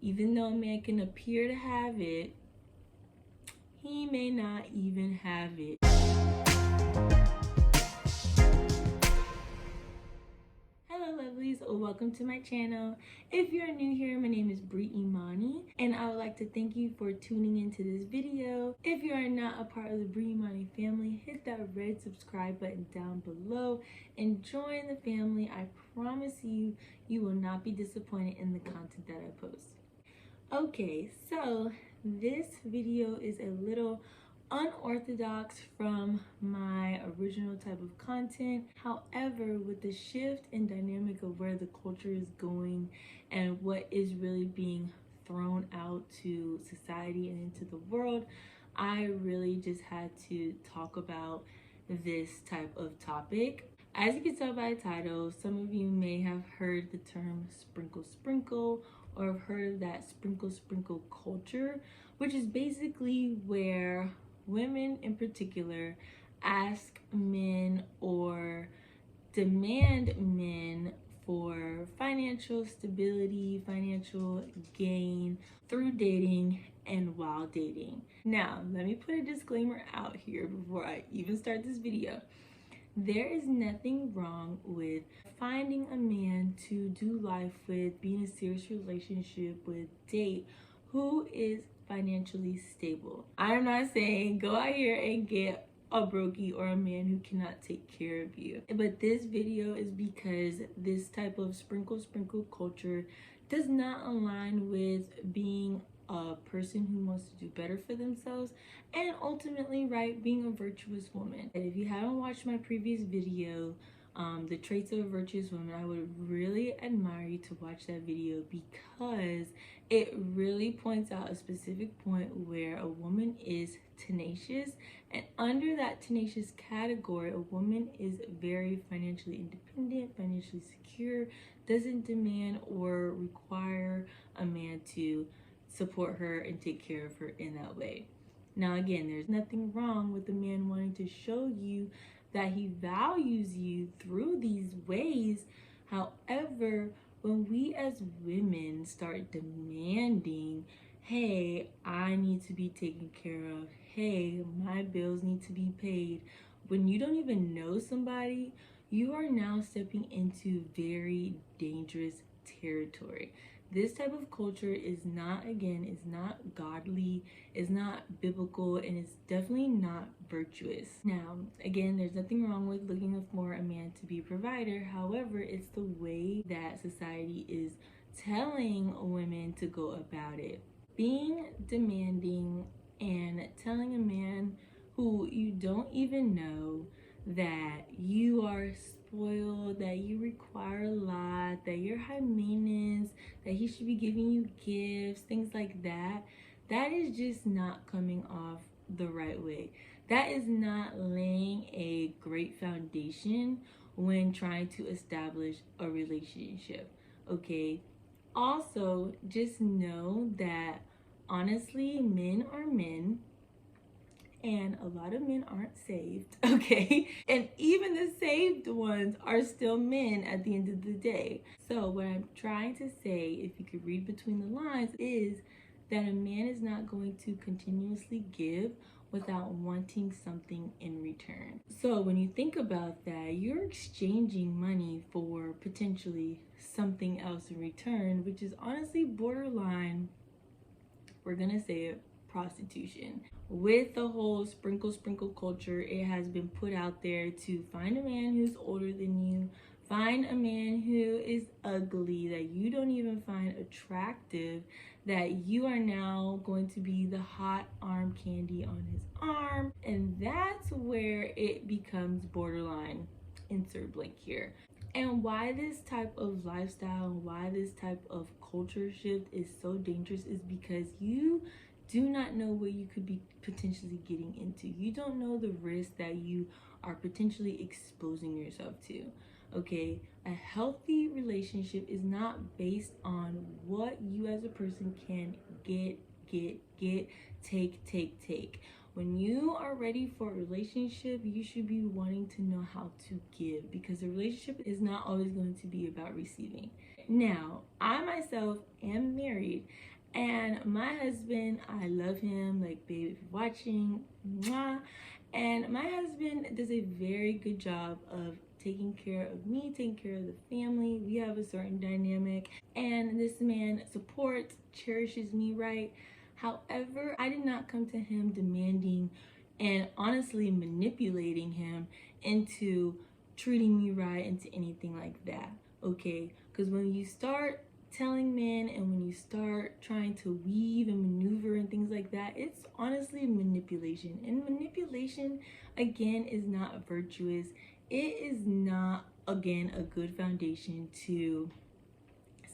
Even though a man can appear to have it, he may not even have it. Hello lovelies, welcome to my channel. If you're new here, my name is Bri Imani and I would like to thank you for tuning into this video. If you are not a part of the Bri Imani family, hit that red subscribe button down below and join the family. I promise you, you will not be disappointed in the content that I post. Okay, so this video is a little unorthodox from my original type of content. However, with the shift and dynamic of where the culture is going and what is really being thrown out to society and into the world, I really just had to talk about this type of topic. As you can tell by the title, some of you may have heard the term sprinkle sprinkle or have heard of that sprinkle sprinkle culture, which is basically where women in particular ask men or demand men for financial stability, financial gain through dating and while dating. Now, let me put a disclaimer out here before I even start this video. There is nothing wrong with finding a man to do life with, be in a serious relationship with, date, who is financially stable. I'm not saying go out here and get a brokey or a man who cannot take care of you. But this video is because this type of sprinkle culture does not align with being a person who wants to do better for themselves and ultimately, right, being a virtuous woman. And if you haven't watched my previous video, the traits of a virtuous woman, I would really admire you to watch that video because it really points out a specific point where a woman is tenacious, and under that tenacious category, a woman is very financially independent, financially secure, doesn't demand or require a man to support her and take care of her in that way. Now again, there's nothing wrong with a man wanting to show you that he values you through these ways. However, when we as women start demanding, hey, I need to be taken care of, hey, my bills need to be paid, when you don't even know somebody, you are now stepping into very dangerous territory. This type of culture is not godly, is not biblical, and it's definitely not virtuous. Now, again, there's nothing wrong with looking for a man to be a provider. However, it's the way that society is telling women to go about it. Being demanding and telling a man who you don't even know that you are spoiled, that you require a lot, that you're high maintenance, that he should be giving you gifts, things like that, that is just not coming off the right way. That is not laying a great foundation when trying to establish a relationship, okay? Also, just know that honestly, men are men, and a lot of men aren't saved, okay? And even the saved ones are still men at the end of the day. So what I'm trying to say, if you could read between the lines, is that a man is not going to continuously give without wanting something in return. So when you think about that, you're exchanging money for potentially something else in return, which is honestly borderline, we're gonna say it, prostitution. With the whole sprinkle culture, it has been put out there to find a man who's older than you, find a man who is ugly, that you don't even find attractive, that you are now going to be the hot arm candy on his arm, and that's where it becomes borderline, insert blank here. And why this type of lifestyle and why this type of culture shift is so dangerous is because you do not know what you could be potentially getting into. You don't know the risk that you are potentially exposing yourself to, okay? A healthy relationship is not based on what you as a person can get, take. When you are ready for a relationship, you should be wanting to know how to give, because a relationship is not always going to be about receiving. Now, I myself am married, my husband, I love him, like, babe, if you're watching, mwah. And my husband does a very good job of taking care of me, taking care of the family. We have a certain dynamic, and this man supports, cherishes me, right? However, I did not come to him demanding and honestly manipulating him into treating me right, into anything like that, okay? Because when you start telling men and when you start trying to weave and maneuver and things like that, it's honestly manipulation. And manipulation, again, is not virtuous. It is not, again, a good foundation to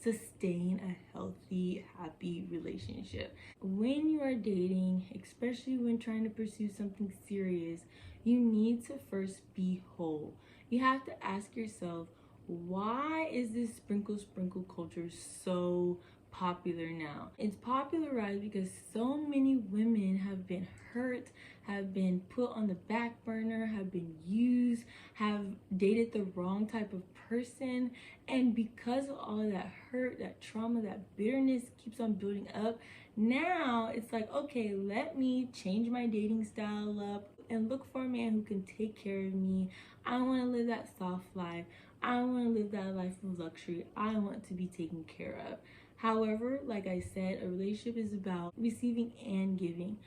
sustain a healthy, happy relationship. When you are dating, especially when trying to pursue something serious, you need to first be whole. You have to ask yourself, why is this sprinkle culture so popular now? It's popularized because so many women have been hurt, have been put on the back burner, have been used, have dated the wrong type of person, and because of all of that hurt, that trauma, that bitterness keeps on building up, now it's like, okay, let me change my dating style up and look for a man who can take care of me. I want to live that soft life. I want to live that life of luxury. I want to be taken care of. However, like I said, a relationship is about receiving and giving.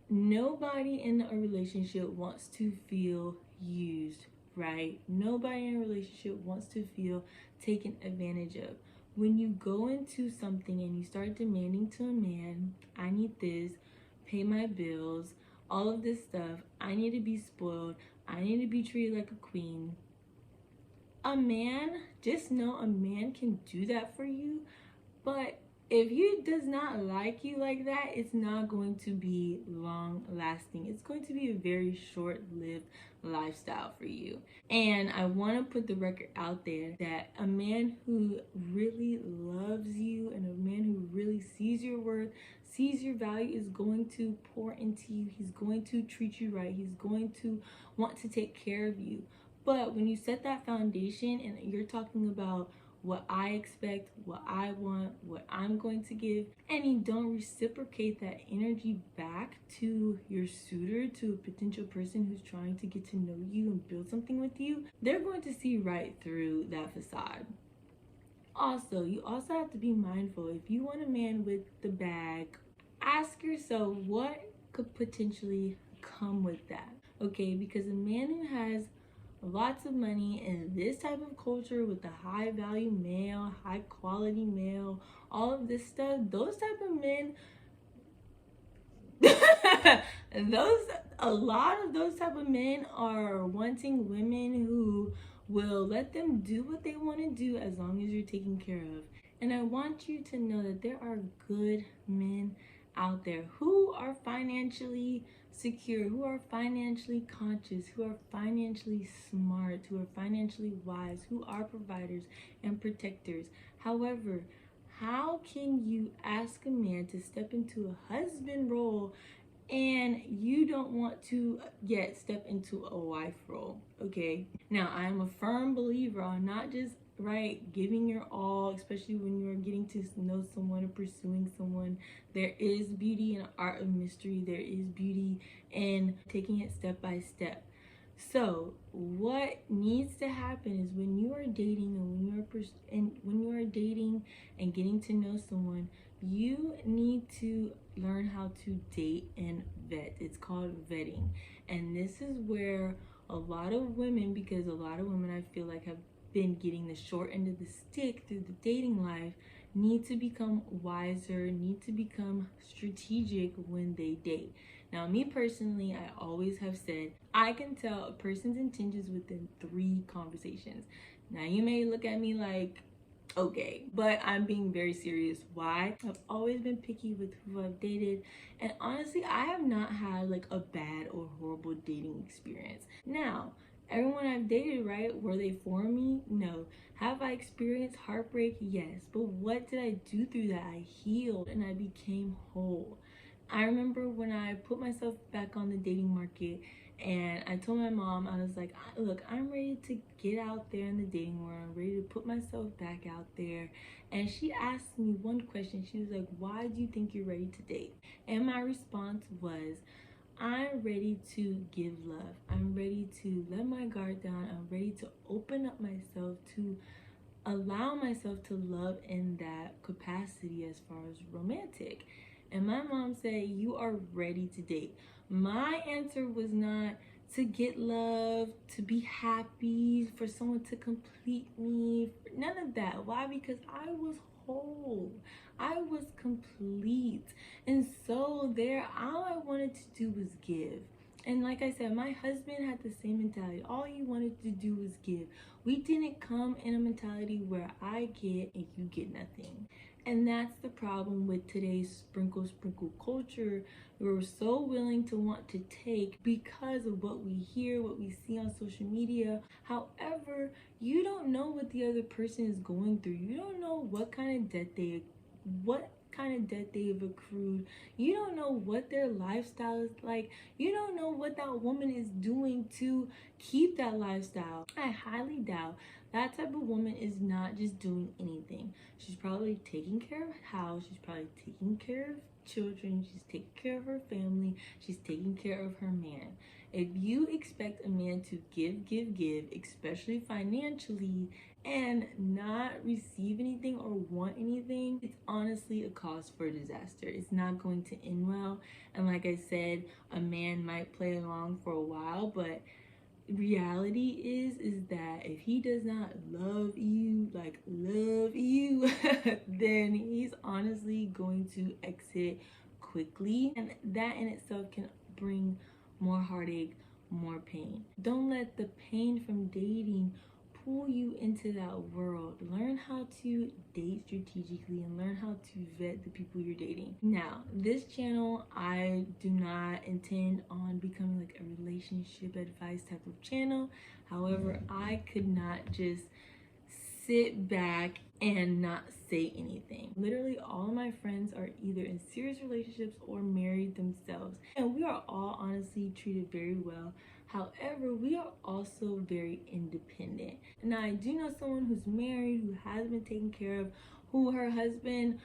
Nobody in a relationship wants to feel used, right? Nobody in a relationship wants to feel taken advantage of. When you go into something and you start demanding to a man, I need this, pay my bills, all of this stuff, I need to be spoiled, I need to be treated like a queen. A man, just know a man can do that for you, but if he does not like you like that, it's not going to be long lasting. It's going to be a very short-lived lifestyle for you. And I want to put the record out there that a man who really loves you and a man who really sees your worth, sees your value, is going to pour into you. He's going to treat you right. He's going to want to take care of you. But when you set that foundation and you're talking about what I expect, what I want, what I'm going to give, and you don't reciprocate that energy back to your suitor, to a potential person who's trying to get to know you and build something with you, they're going to see right through that facade. Also, you also have to be mindful. If you want a man with the bag, ask yourself what could potentially come with that, okay? Because a man who has lots of money in this type of culture with the high value male, high quality male, all of this stuff, those type of men a lot of those type of men are wanting women who will let them do what they want to do as long as you're taken care of. And I want you to know that there are good men out there who are financially secure, who are financially conscious, who are financially smart, who are financially wise, who are providers and protectors. However, how can you ask a man to step into a husband role and you don't want to yet step into a wife role? Okay, now I'm a firm believer on not just giving your all, especially when you're getting to know someone or pursuing someone. There is beauty in art of mystery. There is beauty in taking it step by step. So what needs to happen is when you are dating and when you are dating and getting to know someone, you need to learn how to date and vet. It's called vetting. And this is where a lot of women, because a lot of women I feel like have been getting the short end of the stick through the dating life, need to become wiser, need to become strategic when they date. Now, me personally, I always have said, I can tell a person's intentions within 3 conversations. Now, you may look at me like, okay, but I'm being very serious. Why? I've always been picky with who I've dated, and honestly, I have not had like a bad or horrible dating experience. Now, everyone I've dated, were they for me? No. Have I experienced heartbreak? Yes. But what did I do through that? I healed and I became whole. I remember when I put myself back on the dating market And I told my mom, I was like, look, I'm ready to get out there in the dating world. I'm ready to put myself back out there. And she asked me one question. She was like, why do you think you're ready to date? And my response was, I'm ready to give love. I'm ready to let my guard down. I'm ready to open up myself, to allow myself to love in that capacity as far as romantic. And my mom said, you are ready to date. My answer was not to get love, to be happy, for someone to complete me, none of that. Why? Because I was whole. I was complete. And so there, all I wanted to do was give. And like I said, my husband had the same mentality. All he wanted to do was give. We didn't come in a mentality where I get and you get nothing. And that's the problem with today's sprinkle culture. We're so willing to want to take because of what we hear, what we see on social media. However, you don't know what the other person is going through. You don't know what kind of debt they've accrued. You don't know what their lifestyle is like. You don't know what that woman is doing to keep that lifestyle. I highly doubt that type of woman is not just doing anything. She's probably taking care of a house. She's probably taking care of children. She's taking care of her family. She's taking care of her man. If you expect a man to give, especially financially, and not receive anything or want anything, it's honestly a cause for disaster. It's not going to end well. And like I said, a man might play along for a while, but reality is that if he does not love you, then he's honestly going to exit quickly, and that in itself can bring more heartache, more pain. Don't let the pain from dating pull you into that world. Learn how to date strategically and learn how to vet the people you're dating. Now, this channel, I do not intend on becoming like a relationship advice type of channel. However, I could not just sit back and not say anything. Literally all of my friends are either in serious relationships or married themselves, and we are all honestly treated very well. However, we are also very independent. Now, I do know someone who's married, who has been taken care of, who her husband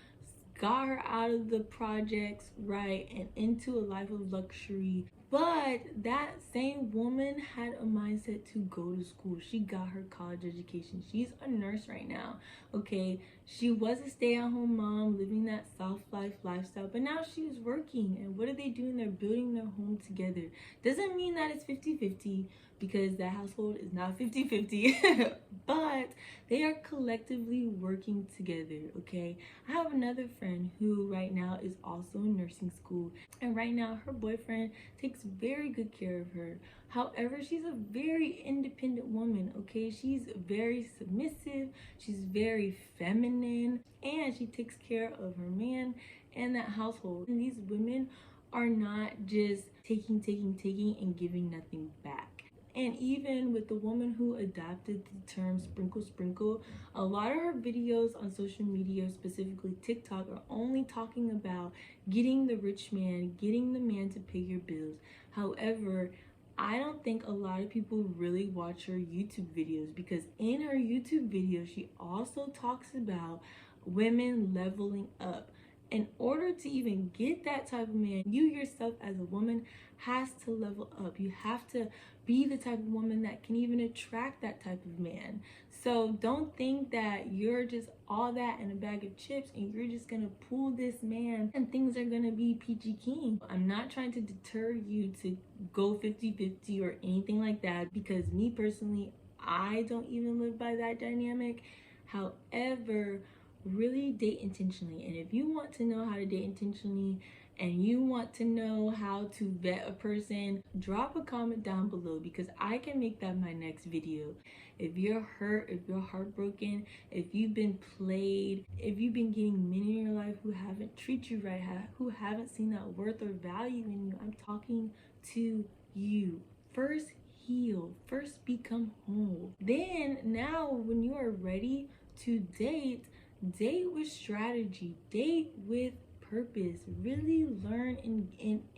got her out of the projects, right, and into a life of luxury. But that same woman had a mindset to go to school. She got her college education. She's a nurse right now, okay? She was a stay-at-home mom living that soft life lifestyle, but now she's working. And what are they doing? They're building their home together. Doesn't mean that it's 50-50, because that household is not 50-50, but they are collectively working together, okay? I have another friend who right now is also in nursing school, and right now her boyfriend takes very good care of her. However, she's a very independent woman, okay? She's very submissive, she's very feminine, and she takes care of her man and that household. And these women are not just taking and giving nothing back. And even with the woman who adopted the term sprinkle, a lot of her videos on social media, specifically TikTok, are only talking about getting the rich man, getting the man to pay your bills. However, I don't think a lot of people really watch her YouTube videos, because in her YouTube videos, she also talks about women leveling up. In order to even get that type of man, you yourself as a woman has to level up. You have to be the type of woman that can even attract that type of man. So don't think that you're just all that in a bag of chips and you're just gonna pull this man and things are gonna be peachy keen. I'm not trying to deter you to go 50-50 or anything like that, because me personally, I don't even live by that dynamic. However, really date intentionally. And if you want to know how to date intentionally and you want to know how to vet a person, drop a comment down below, because I can make that my next video. If you're hurt, if you're heartbroken, if you've been played, if you've been getting men in your life who haven't treated you right, who haven't seen that worth or value in you, I'm talking to you. First heal, first become whole. Then now when you are ready to date with strategy, date with purpose. Really learn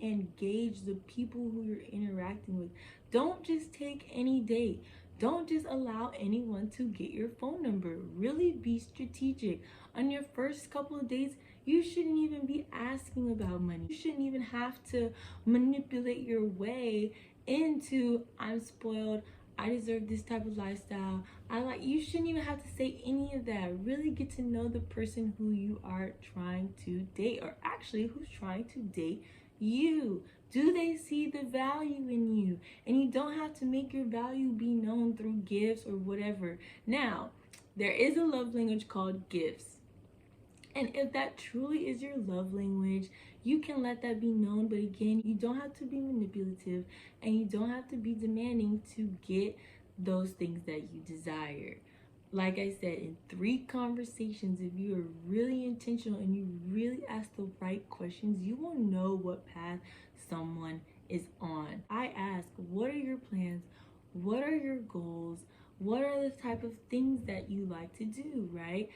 and gauge the people who you're interacting with. Don't just take any date. Don't just allow anyone to get your phone number. Really be strategic. On your first couple of dates, you shouldn't even be asking about money. You shouldn't even have to manipulate your way into, I'm spoiled, I deserve this type of lifestyle. You shouldn't even have to say any of that. Really get to know the person who you are trying to date, or actually who's trying to date you. Do they see the value in you? And you don't have to make your value be known through gifts or whatever. Now, there is a love language called gifts. And if that truly is your love language, you can let that be known. But again, you don't have to be manipulative and you don't have to be demanding to get those things that you desire. Like I said, in 3 conversations, if you are really intentional and you really ask the right questions, you will know what path someone is on. I ask, what are your plans? What are your goals? What are the type of things that you like to do, right?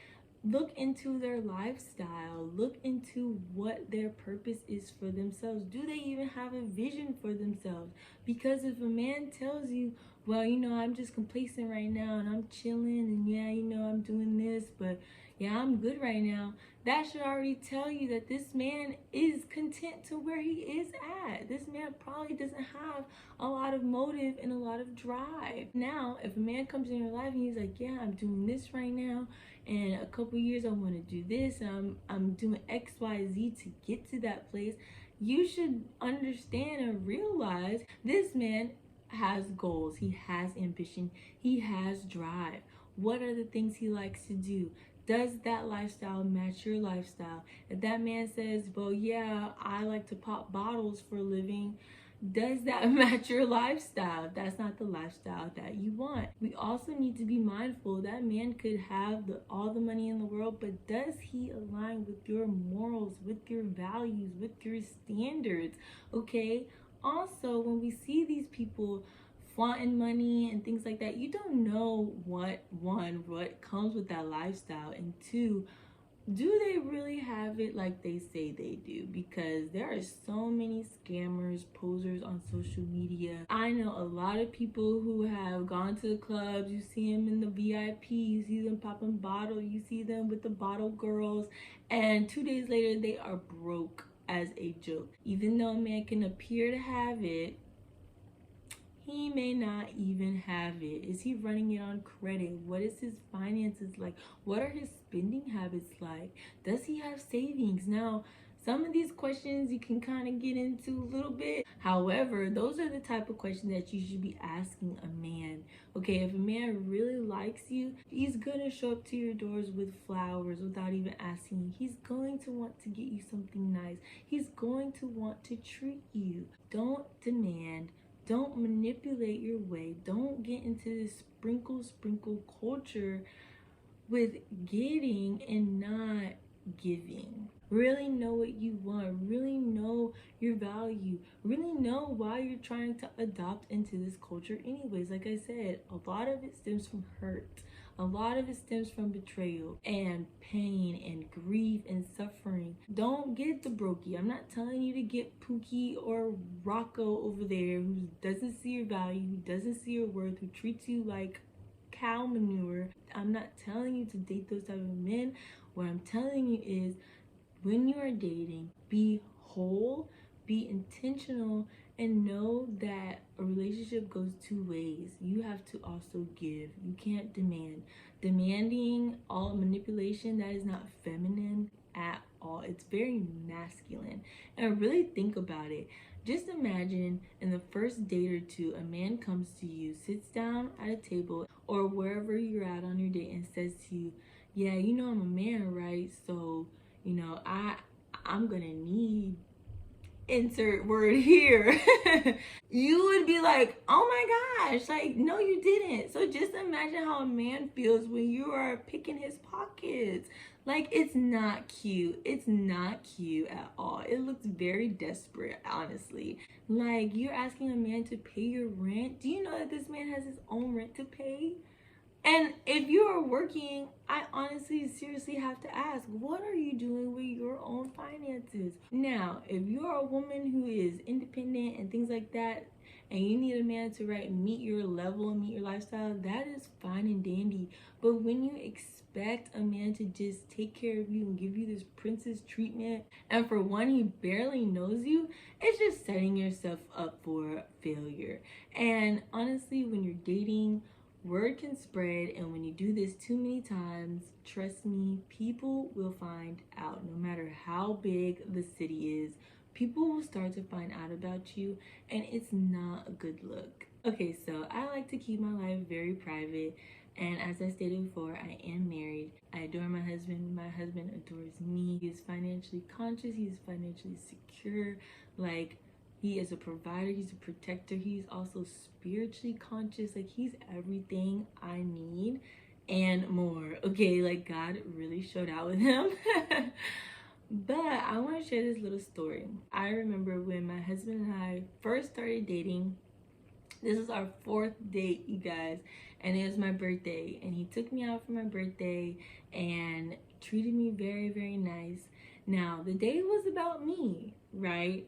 Look into their lifestyle. Look into what their purpose is for themselves. Do they even have a vision for themselves? Because if a man tells you, well, I'm just complacent right now and I'm chilling and yeah, I'm doing this, but yeah, I'm good right now, that should already tell you that this man is content to where he is at. This man probably doesn't have a lot of motive and a lot of drive. Now, if a man comes in your life and he's like, yeah, I'm doing this right now, and a couple years I want to do this, I'm doing X, Y, Z to get to that place, you should understand and realize this man has goals, he has ambition, he has drive. What are the things he likes to do? Does that lifestyle match your lifestyle? If that man says, well, yeah, I like to pop bottles for a living, does that match your lifestyle? That's not the lifestyle that you want. We also need to be mindful that man could have all the money in the world, but does he align with your morals, with your values, with your standards? Okay. Also, when we see these people flaunting money and things like that, you don't know what comes with that lifestyle, and 2, do they really have it like they say they do? Because there are so many scammers, posers on social media. I know a lot of people who have gone to the clubs. You see them in the VIP, you see them popping bottle, you see them with the bottle girls, and 2 days later they are broke as a joke. Even though a man can appear to have it, he may not even have it. Is he running it on credit? What is his finances like? What are his spending habits like? Does he have savings? Now, some of these questions you can kind of get into a little bit. However, those are the type of questions that you should be asking a man. Okay, if a man really likes you, he's gonna show up to your doors with flowers without even asking you. He's going to want to get you something nice. He's going to want to treat you. Don't demand. Don't manipulate your way. Don't get into this sprinkle culture with getting and not giving. Really know what you want. Really know your value. Really know why you're trying to adopt into this culture anyways. Like I said, a lot of it stems from hurt. A lot of it stems from betrayal and pain and grief and suffering. Don't get the brokey. I'm not telling you to get Pookie or Rocco over there who doesn't see your value, who doesn't see your worth, who treats you like cow manure. I'm not telling you to date those type of men. What I'm telling you is, when you are dating, be whole, be intentional, and know that a relationship goes 2 ways. You have to also give. You can't demand. Demanding all manipulation, that is not feminine at all. It's very masculine. And really think about it. Just imagine in the first date or 2, a man comes to you, sits down at a table or wherever you're at on your date and says to you, yeah, I'm a man, right? So, I'm gonna need insert word here. You would be like, oh my gosh, like, no, you didn't. So just imagine how a man feels when you are picking his pockets. Like, it's not cute. It's not cute at all. It looks very desperate, honestly. Like, you're asking a man to pay your rent. Do you know that this man has his own rent to pay? And if you are working, I honestly, seriously have to ask, what are you doing with your own finances? Now, if you are a woman who is independent and things like that, and you need a man to meet your level and meet your lifestyle, that is fine and dandy. But when you expect a man to just take care of you and give you this princess treatment, and for one, he barely knows you, it's just setting yourself up for failure. And honestly, when you're dating, word can spread, and when you do this too many times, trust me, people will find out. No matter how big the city is, people will start to find out about you, and it's not a good look. Okay, so I like to keep my life very private, and as I stated before, I am married. I adore my husband. My husband adores me. He is financially conscious. He is financially secure. Like, he is a provider, he's a protector, he's also spiritually conscious. Like, he's everything I need and more. Okay, like, God really showed out with him. But I want to share this little story. I remember when my husband and I first started dating. This is our 4th date, you guys, and it was my birthday, and he took me out for my birthday and treated me very, very nice. Now, the day was about me, right?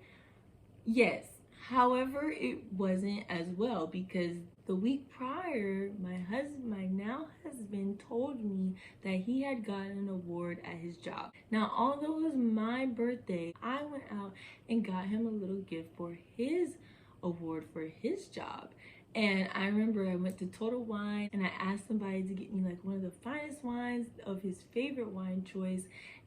Yes. However, it wasn't as well, because the week prior, my now husband, told me that he had gotten an award at his job. Now, although it was my birthday, I went out and got him a little gift for his award for his job. And I remember I went to Total Wine and I asked somebody to get me like one of the finest wines of his favorite wine choice.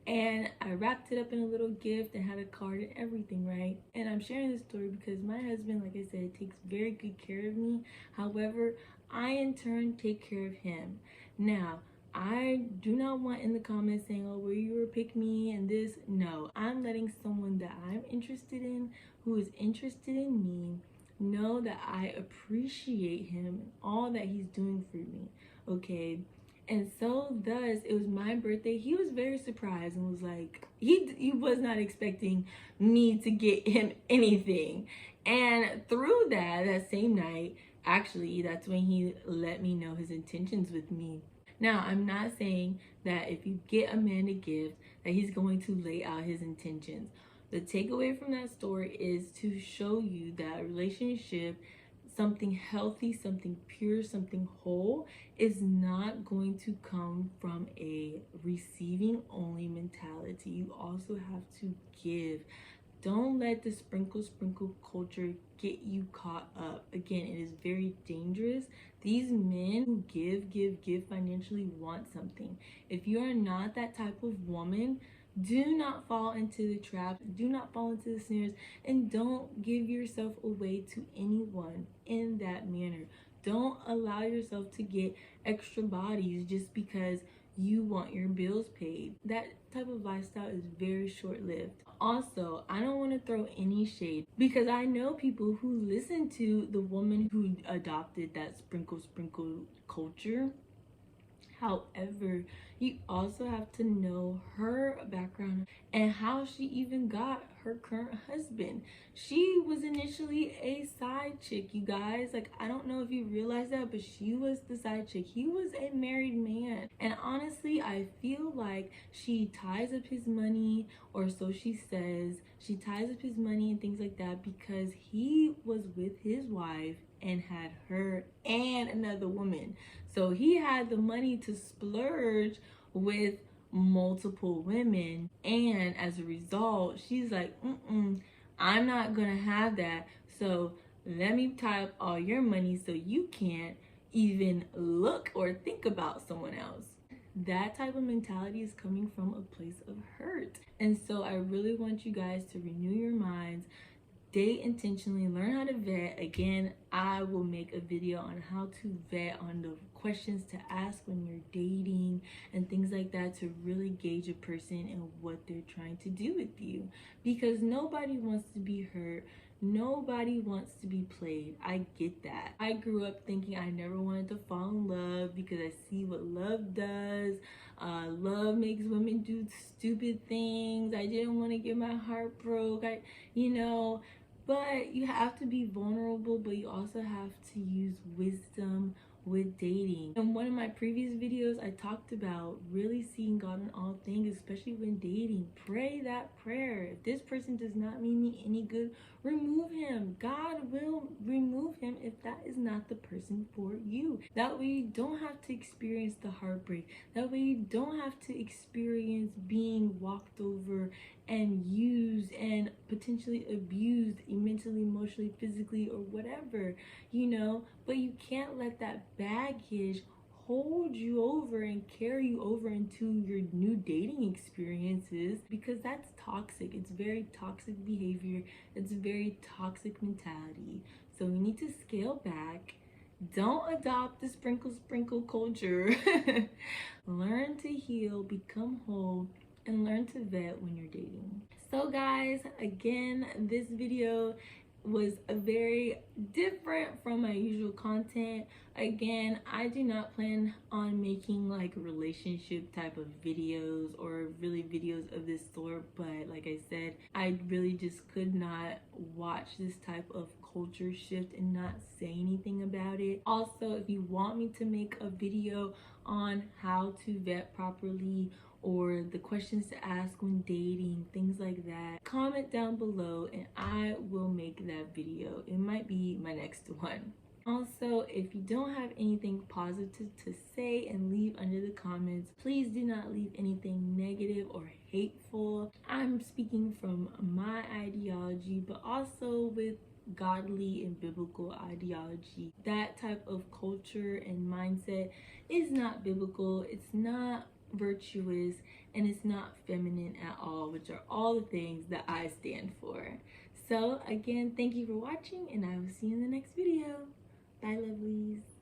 And I wrapped it up in a little gift and had a card and everything, right? And I'm sharing this story because my husband, like I said, takes very good care of me. However, I in turn take care of him. Now, I do not want in the comments saying, oh, well, you were pick me and this. No, I'm letting someone that I'm interested in, who is interested in me, know that I appreciate him and all that he's doing for me, okay? And so thus, it was my birthday. He was very surprised and was like, he was not expecting me to get him anything. And through that same night, actually, that's when he let me know his intentions with me. Now, I'm not saying that if you get a man a gift, that he's going to lay out his intentions. The takeaway from that story is to show you that a relationship, something healthy, something pure, something whole, is not going to come from a receiving only mentality. You also have to give. Don't let the sprinkle culture get you caught up. Again, it is very dangerous. These men who give financially want something. If you are not that type of woman, do not fall into the traps, do not fall into the snares, and don't give yourself away to anyone in that manner. Don't allow yourself to get extra bodies just because you want your bills paid. That type of lifestyle is very short-lived. Also, I don't want to throw any shade because I know people who listen to the woman who adopted that sprinkle culture. However, you also have to know her background and how she even got her current husband. She was initially a side chick, you guys. Like, I don't know if you realize that, but she was the side chick. He was a married man. And honestly, I feel like she ties up his money, or so she says. She ties up his money and things like that because he was with his wife and had her and another woman. So he had the money to splurge with multiple women, and as a result, she's like, I'm not gonna have that. So let me tie up all your money so you can't even look or think about someone else. That type of mentality is coming from a place of hurt. And so I really want you guys to renew your minds, date intentionally, learn how to vet. Again, I will make a video on how to vet, on the questions to ask when you're dating and things like that, to really gauge a person and what they're trying to do with you, because nobody wants to be hurt. Nobody wants to be played. I get that. I grew up thinking I never wanted to fall in love because I see what love does. Love makes women do stupid things. I didn't want to get my heart broke. But you have to be vulnerable, but you also have to use wisdom with dating. In one of my previous videos, I talked about really seeing God in all things, especially when dating. Pray that prayer. If this person does not mean me any good, remove him. God will remove him if that is not the person for you. That way you don't have to experience the heartbreak. That way you don't have to experience being walked over and used and potentially abused mentally, emotionally, physically, or whatever, you know. But you can't let that baggage hold you over and carry you over into your new dating experiences, because that's toxic. It's very toxic behavior. It's a very toxic mentality. So we need to scale back. Don't adopt the sprinkle culture. Learn to heal, become whole, and learn to vet when you're dating. So guys, again, this video was a very different from my usual content. Again, I do not plan on making like relationship type of videos or really videos of this sort, but like I said, I really just could not watch this type of culture shift and not say anything about it. Also, if you want me to make a video on how to vet properly or the questions to ask when dating, things like that, comment down below and I will make that video. It might be my next one. Also, if you don't have anything positive to say and leave under the comments, please do not leave anything negative or hateful. I'm speaking from my ideology, but also with godly and biblical ideology. That type of culture and mindset is not biblical. It's not virtuous, and it's not feminine at all, which are all the things that I stand for. So again, thank you for watching, and I will see you in the next video. Bye, lovelies.